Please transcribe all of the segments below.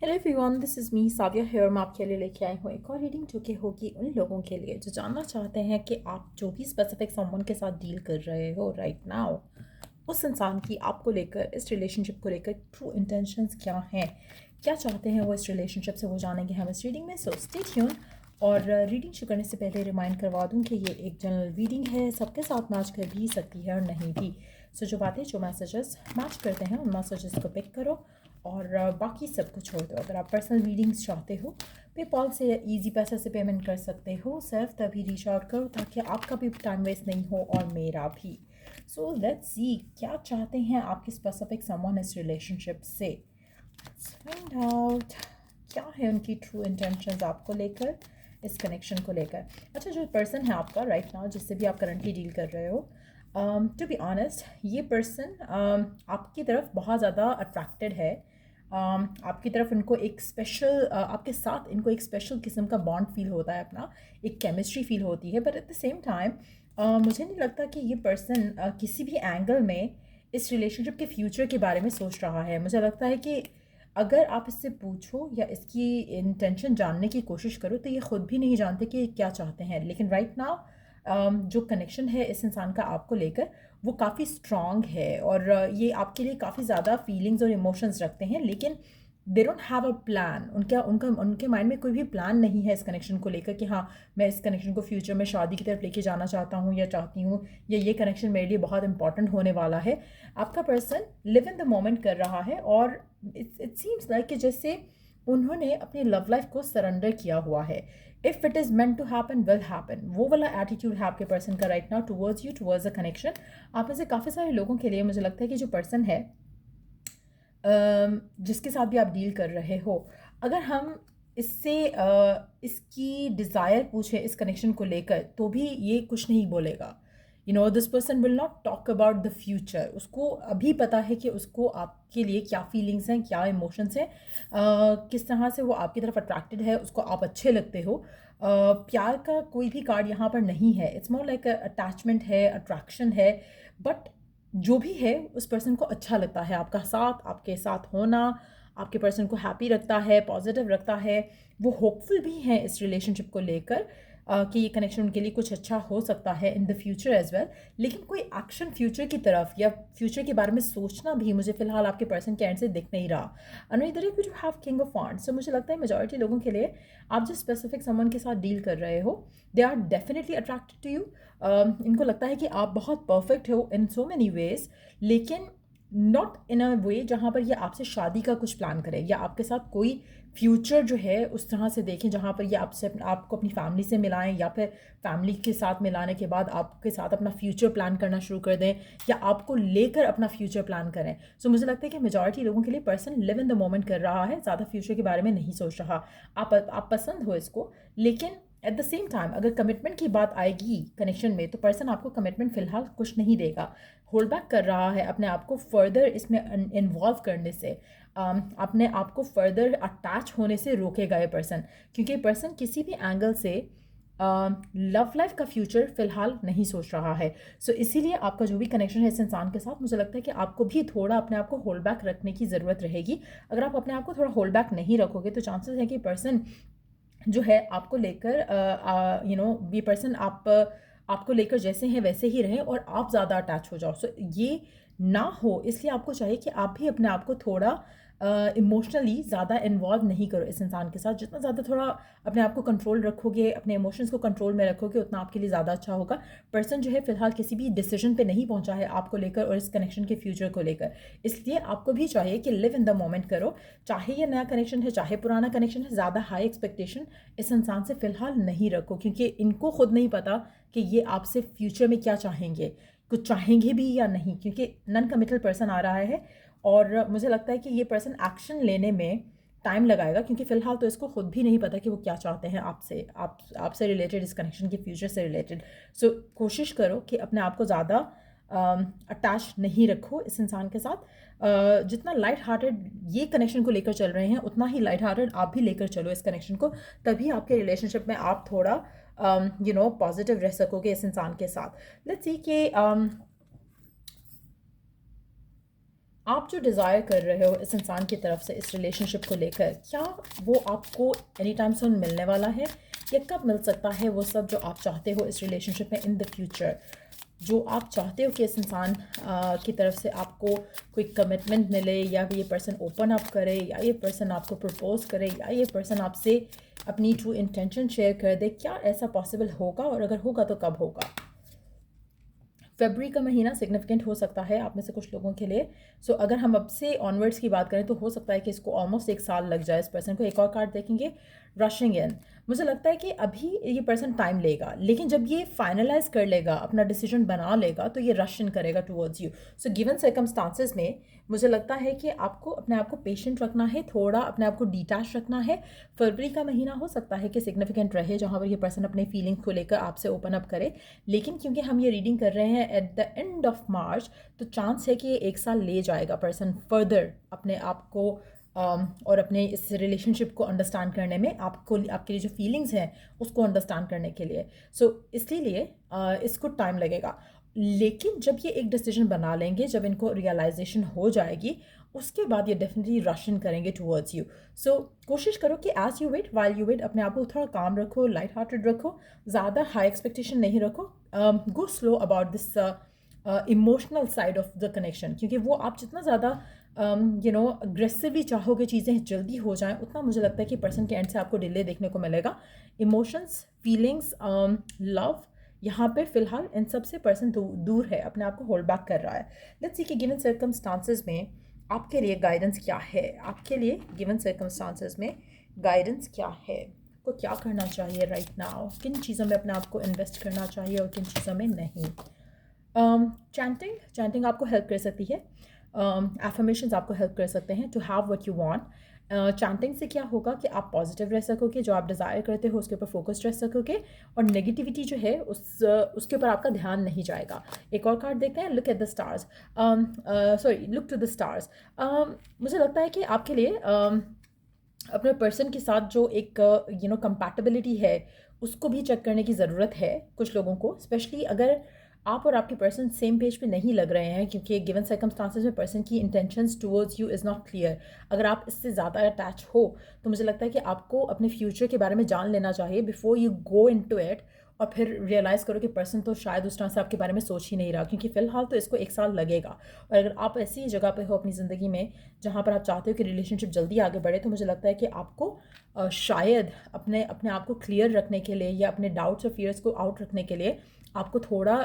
Hello everyone, this is me Saviya here. मैं आपके लिए लेके आई हूँ एक और रीडिंग जो कि होगी उन लोगों के लिए जो जानना चाहते हैं कि आप जो भी स्पेसिफिक समवन के साथ डील कर रहे हो राइट नाउ, उस इंसान की आपको लेकर, इस रिलेशनशिप को लेकर ट्रू इंटेंशंस क्या हैं, क्या चाहते हैं वो इस रिलेशनशिप से, वो जानेंगे हम इस रीडिंग में। So stay tune. और रीडिंग शुरू करने से पहले रिमाइंड करवा दूँ कि ये एक जनरल रीडिंग है, सबके साथ मैच कर भी सकती है और नहीं भी। सो जो बातें, जो मैसेजेस मैच करते हैं उन मैसेजेस को पिक करो और बाकी सब कुछ छोड़ दो। अगर आप पर्सनल रीडिंग्स चाहते हो, पेपॉल से या ईजी पैसा से पेमेंट कर सकते हो। सिर्फ तभी रीच आउट करो ताकि आपका भी टाइम वेस्ट नहीं हो और मेरा भी। सो लेट्स सी, क्या चाहते हैं आपके स्पेसिफिक समवन इस रिलेशनशिप से। लेट्स फाइंड आउट क्या है उनकी ट्रू इंटेंशंस आपको लेकर, इस कनेक्शन को लेकर। अच्छा, जो पर्सन है आपका राइट नाउ, जिससे भी आप करंटली डील कर रहे हो, टू बी ऑनेस्ट, ये पर्सन आपकी तरफ बहुत ज़्यादा अट्रैक्टेड है। आपकी तरफ इनको एक स्पेशल, आपके साथ इनको एक स्पेशल किस्म का बॉन्ड फील होता है, अपना एक केमिस्ट्री फील होती है। But at the same time मुझे नहीं लगता कि ये पर्सन किसी भी एंगल में इस रिलेशनशिप के फ्यूचर के बारे में सोच रहा है। मुझे लगता है कि अगर आप इससे पूछो या इसकी इंटेंशन जानने की कोशिश करो तो ये खुद भी नहीं जानते कि क्या चाहते हैं। लेकिन राइट नाउ जो कनेक्शन है इस इंसान का आपको लेकर, वो काफ़ी स्ट्रॉन्ग है और ये आपके लिए काफ़ी ज़्यादा फीलिंग्स और इमोशंस रखते हैं। लेकिन they don't have a plan. उनका उनका उनके माइंड में कोई भी प्लान नहीं है इस कनेक्शन को लेकर कि हाँ, मैं इस कनेक्शन को फ्यूचर में शादी की तरफ लेके जाना चाहता हूँ या चाहती हूँ, या ये कनेक्शन मेरे लिए बहुत इंपॉर्टेंट होने वाला है। आपका person live in the moment कर रहा है और इट सीम्स लाइक कि जैसे उन्होंने अपनी लव लाइफ को सरेंडर किया हुआ है। If it is meant to happen will happen, वो वाला एटीट्यूड है आपके पर्सन का right now towards you, towards a connection. आप में से काफ़ी सारे लोगों के लिए मुझे लगता है कि जो पर्सन है जिसके साथ भी आप डील कर रहे हो, अगर हम इससे इसकी डिज़ायर पूछें इस कनेक्शन को लेकर, तो भी ये कुछ नहीं बोलेगा। You know, this person will not talk about the future. उसको अभी पता है कि उसको आपके लिए क्या फीलिंग्स हैं, क्या इमोशंस हैं, किस तरह से वो आपकी तरफ अट्रैक्टेड है, उसको आप अच्छे लगते हो। प्यार का कोई भी कार्ड यहाँ पर नहीं है। इट्स मोर लाइक अटैचमेंट है, अट्रैक्शन है। बट जो भी है, उस पर्सन को अच्छा लगता है आपका साथ, आपके साथ होना, आपके पर्सन को हैप्पी रखता है, पॉजिटिव रखता है। वो होपफुल भी हैं इस रिलेशनशिप को लेकर कि ये कनेक्शन उनके लिए कुछ अच्छा हो सकता है in the future as well. लेकिन कोई एक्शन फ्यूचर की तरफ या फ्यूचर के बारे में सोचना भी मुझे फिलहाल आपके पर्सन के एंड से दिख नहीं रहा। इधर you have king of wands. So मुझे लगता है मेजॉरिटी लोगों के लिए, आप जिस स्पेसिफिक समवन के साथ डील कर रहे हो, they are definitely attracted to you. इनको लगता है कि आप बहुत परफेक्ट हो इन सो मैनी वेज, लेकिन नॉट इन अ वे जहाँ पर ये आपसे शादी का कुछ प्लान करें या आपके साथ कोई फ्यूचर जो है उस तरह से देखें जहाँ पर ये आपसे आपको अपनी फैमिली से मिलाएं, या फिर फैमिली के साथ मिलाने के बाद आपके साथ अपना फ्यूचर प्लान करना शुरू कर दें, या आपको लेकर अपना फ्यूचर प्लान करें। सो मुझे लगता है कि मेजॉरिटी लोगों के लिए person live in the moment कर रहा है, ज़्यादा फ्यूचर के बारे में नहीं सोच रहा। आप पसंद हो इसको, लेकिन एट द सेम टाइम अगर कमिटमेंट की बात आएगी कनेक्शन में, तो पर्सन आपको कमिटमेंट फिलहाल कुछ नहीं देगा। होल्ड बैक कर रहा है अपने आप को फर्दर इसमें इन्वॉल्व करने से, अपने आप को फर्दर अटैच होने से रोकेगा ये पर्सन। क्योंकि पर्सन किसी भी एंगल से लव लाइफ का फ्यूचर फिलहाल नहीं सोच रहा है। सो इसीलिए आपका जो भी कनेक्शन है इस इंसान के साथ, मुझे लगता है कि आपको भी थोड़ा अपने आप को होल्ड बैक रखने की ज़रूरत रहेगी। अगर आप अपने आप को थोड़ा होल्ड बैक नहीं रखोगे तो चांसेस है कि पर्सन जो है आपको लेकर, ये पर्सन आपको लेकर जैसे हैं वैसे ही रहें और आप ज़्यादा अटैच हो जाओ। सो ये ना हो, इसलिए आपको चाहिए कि आप भी अपने आप को थोड़ा इमोशनली ज़्यादा इन्वॉल्व नहीं करो इस इंसान के साथ। जितना ज़्यादा थोड़ा अपने आप को कंट्रोल रखोगे, अपने इमोशंस को कंट्रोल में रखोगे, उतना आपके लिए ज़्यादा अच्छा होगा। पर्सन जो है फिलहाल किसी भी डिसीजन पे नहीं पहुंचा है आपको लेकर और इस कनेक्शन के फ्यूचर को लेकर। इसलिए आपको भी चाहिए कि लिव इन द मोमेंट करो। चाहे ये नया कनेक्शन है, चाहे पुराना कनेक्शन है, ज़्यादा हाई एक्सपेक्टेशन इस इंसान से फ़िलहाल नहीं रखो, क्योंकि इनको खुद नहीं पता कि ये आपसे फ्यूचर में क्या चाहेंगे, कुछ चाहेंगे भी या नहीं, क्योंकि नॉन कमिटल पर्सन आ रहा है। और मुझे लगता है कि ये पर्सन एक्शन लेने में टाइम लगाएगा, क्योंकि फ़िलहाल तो इसको खुद भी नहीं पता कि वो क्या चाहते हैं आपसे रिलेटेड, इस कनेक्शन के फ्यूचर से रिलेटेड। सो कोशिश करो कि अपने आप को ज़्यादा अटैच नहीं रखो इस इंसान के साथ। जितना लाइट हार्टेड ये कनेक्शन को लेकर चल रहे हैं, उतना ही लाइट हार्टेड आप भी लेकर चलो इस कनेक्शन को। तभी आपके रिलेशनशिप में आप थोड़ा पॉजिटिव रह सकोगे इस इंसान के साथ। लेट्स सी कि आप जो डिज़ायर कर रहे हो इस इंसान की तरफ से इस रिलेशनशिप को लेकर, क्या वो आपको एनी टाइम सून मिलने वाला है, या कब मिल सकता है वो सब जो आप चाहते हो इस रिलेशनशिप में इन द फ्यूचर? जो आप चाहते हो कि इस इंसान की तरफ से आपको कोई कमिटमेंट मिले, या ये पर्सन ओपन अप करे, या ये पर्सन आपको प्रपोज करे, या ये पर्सन आपसे अपनी ट्रू इंटेंशन शेयर कर दे, क्या ऐसा पॉसिबल होगा, और अगर होगा तो कब होगा? फरवरी का महीना सिग्निफिकेंट हो सकता है आप में से कुछ लोगों के लिए। सो अगर हम अब से ऑनवर्ड्स की बात करें तो हो सकता है कि इसको ऑलमोस्ट 1 साल लग जाए इस पर्सन को। एक और कार्ड देखेंगे, रशिंग इन। मुझे लगता है कि अभी ये पर्सन टाइम लेगा, लेकिन जब ये फाइनलाइज कर लेगा, अपना डिसीजन बना लेगा, तो ये रश इन करेगा towards you. So given circumstances में मुझे लगता है कि आपको अपने आप को पेशेंट रखना है, थोड़ा अपने आप को डिटैच रखना है। फरवरी का महीना हो सकता है कि सिग्निफिकेंट रहे जहाँ पर ये पर्सन अपने फीलिंग को लेकर आपसे ओपन अप करे, लेकिन क्योंकि हम ये रीडिंग कर रहे हैं at the end of March, तो चांस है कि ये 1 साल ले जाएगा पर्सन फर्दर अपने आप को और अपने इस रिलेशनशिप को अंडरस्टैंड करने में, आपको आपके लिए जो फीलिंग्स हैं उसको अंडरस्टैंड करने के लिए। सो इसलिए इसको टाइम लगेगा, लेकिन जब ये एक डिसीजन बना लेंगे, जब इनको रियलाइजेशन हो जाएगी, उसके बाद ये डेफिनेटली रशन करेंगे टुवर्ड्स यू। सो कोशिश करो कि as you wait, while you wait, अपने आप को थोड़ा काम रखो, लाइट हार्टेड रखो, ज़्यादा हाई एक्सपेक्टेशन नहीं रखो। Go slow about this emotional side of the connection, क्योंकि वो आप जितना ज़्यादा अग्रेसिवली चाहोगे चीज़ें जल्दी हो जाएं, उतना मुझे लगता है कि पर्सन के एंड से आपको डिले देखने को मिलेगा। इमोशंस, फीलिंग्स, लव, यहाँ पे फिलहाल इन सब से पर्सन दूर है, अपने आप को होल्ड बैक कर रहा है। लेट्स सी कि गिवन सर्कमस्टांसेस में आपके लिए गाइडेंस क्या है, आपके लिए गिवन सर्कमस्टांसेस में गाइडेंस क्या है, को क्या करना चाहिए राइट नाउ, किन चीज़ों में अपने आप को इन्वेस्ट करना चाहिए और किन चीज़ों में नहीं। चैंटिंग आपको हेल्प कर सकती है, एफर्मेशंस आपको हेल्प कर सकते हैं to have what you want. Chanting से क्या होगा कि आप पॉजिटिव रह सकोगे, जो आप डिज़ायर करते हो उसके ऊपर फोकस्ड रह सकोगे, और नेगेटिविटी जो है उसके ऊपर आपका ध्यान नहीं जाएगा। एक और कार्ड देखते हैं, look at the stars, sorry look to the stars. मुझे लगता है कि आपके लिए अपने पर्सन के साथ जो एक कंपैटिबिलिटी है उसको भी चेक करने की ज़रूरत है कुछ लोगों को, स्पेशली अगर आप और आपके पर्सन सेम पेज पे नहीं लग रहे हैं, क्योंकि गिवन सर्कमस्टांसेस में पर्सन की intentions towards you is not clear. अगर आप इससे ज़्यादा अटैच हो तो मुझे लगता है कि आपको अपने फ्यूचर के बारे में जान लेना चाहिए before you go into it, और फिर रियलाइज़ करो कि पर्सन तो शायद उस तरह से आपके बारे में सोच ही नहीं रहा, क्योंकि फ़िलहाल तो इसको 1 साल लगेगा। और अगर आप ऐसी जगह पे हो अपनी ज़िंदगी में जहाँ पर आप चाहते हो कि रिलेशनशिप जल्दी आगे बढ़े, तो मुझे लगता है कि आपको शायद अपने अपने आप को क्लियर रखने के लिए, या अपने डाउट्स और फियर्स को आउट रखने के लिए आपको थोड़ा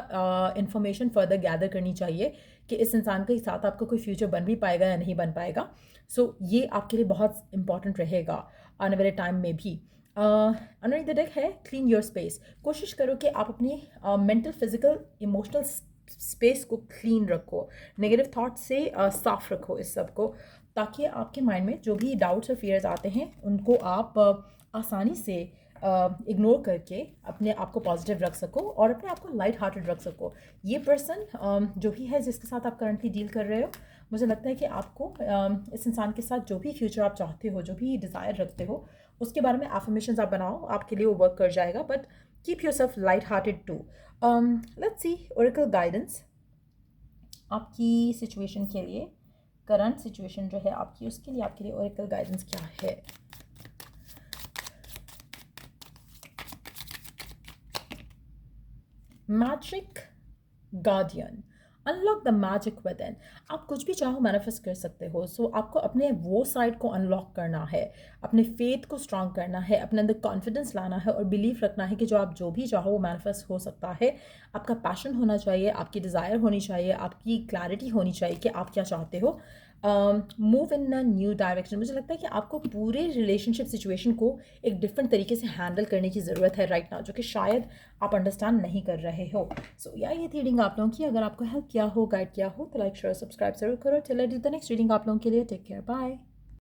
इन्फॉर्मेशन फर्दर गैदर करनी चाहिए कि इस इंसान के साथ आपका कोई फ्यूचर बन भी पाएगा या नहीं बन पाएगा। सो ये आपके लिए बहुत इंपॉर्टेंट रहेगा आने वाले टाइम में भी। अंडरनीथ द डेक है क्लीन योर स्पेस। कोशिश करो कि आप अपनी मेंटल, फिजिकल, इमोशनल स्पेस को क्लीन रखो, नेगेटिव थॉट से साफ रखो इस सब को, ताकि आपके माइंड में जो भी डाउट्स और फियर्स आते हैं उनको आप आसानी से इग्नोर करके अपने आप को पॉजिटिव रख सको और अपने आप को लाइट हार्टेड रख सको। ये पर्सन जो भी है जिसके साथ आप करंटली डील कर रहे हो, मुझे लगता है कि आपको इस इंसान के साथ जो भी फ्यूचर आप चाहते हो, जो भी डिज़ायर रखते हो, उसके बारे में एफर्मेशंस आप बनाओ, आपके लिए वो वर्क कर जाएगा। But keep yourself light hearted too. Let's see oracle guidance आपकी सिचुएशन के लिए, करंट सिचुएशन जो है आपकी, उसके लिए आपके लिए ओरेकल गाइडेंस क्या है। Magic guardian, unlock the magic with in. आप कुछ भी चाहो मैनिफेस्ट कर सकते हो। सो आपको अपने वो साइड को अनलॉक करना है, अपने फेथ को स्ट्रांग करना है, अपने अंदर कॉन्फिडेंस लाना है और बिलीव रखना है कि जो आप जो भी चाहो वो मैनिफेस्ट हो सकता है। आपका पैशन होना चाहिए, आपकी डिज़ायर होनी चाहिए, आपकी क्लैरिटी होनी चाहिए कि आप क्या चाहते हो। Move in a new direction. मुझे लगता है कि आपको पूरे रिलेशनशिप सिचुएशन को एक डिफरेंट तरीके से हैंडल करने की ज़रूरत है राइट नाउ, जो कि शायद आप अंडरस्टैंड नहीं कर रहे हो। सो या ये थी रीडिंग आप लोगों की। अगर आपको हेल्प किया हो, गाइड किया हो, तो लाइक शेयर सब्सक्राइब जरूर करो। Till I do the next reading आप लोगों के लिए टेक केयर, बाय।